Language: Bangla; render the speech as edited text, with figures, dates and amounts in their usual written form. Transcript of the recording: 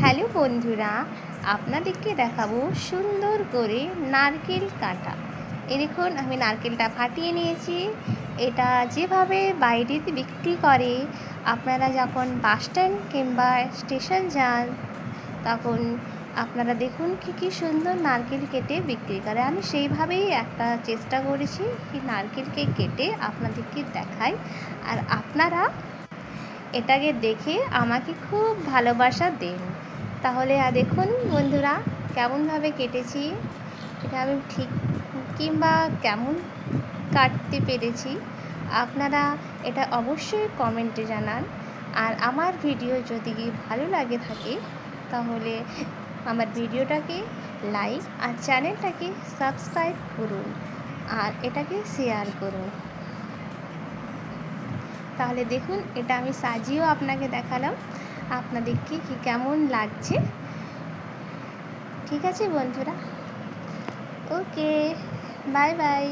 হ্যালো বন্ধুরা, আপনাদেরকে দেখাবো সুন্দর করে নারকেল কাটা। এই দেখুন, আমি নারকেলটা ফাটিয়ে নিয়েছি। এটা যেভাবে বাইরেতে বিক্রি করে, আপনারা যখন বাস স্ট্যান্ড কিংবা স্টেশন যান তখন আপনারা দেখুন কী সুন্দর নারকেল কেটে বিক্রি করে। আমি সেইভাবেই একটা চেষ্টা করেছি কি নারকেলকে কেটে আপনাদেরকে দেখাই, আর আপনারা এটাকে দেখে আমাকে খুব ভালোবাসা দেন। তাহলে দেখুন বন্ধুরা, কেমনভাবে কেটেছি, এটা আমি ঠিক কিংবা কেমন কাটতে পেরেছি আপনারা এটা অবশ্যই কমেন্টে জানান। আর আমার ভিডিও যদি ভালো লাগে থাকে তাহলে আমার ভিডিওটাকে লাইক আর চ্যানেলটাকে সাবস্ক্রাইব করুন আর এটাকে শেয়ার করুন। তাহলে দেখুন, এটা আমি সাজিয়েও আপনাকে দেখালাম, আপনাদেরকে কি কেমন লাগছে। ঠিক আছে বন্ধুরা, ওকে, বাই বাই।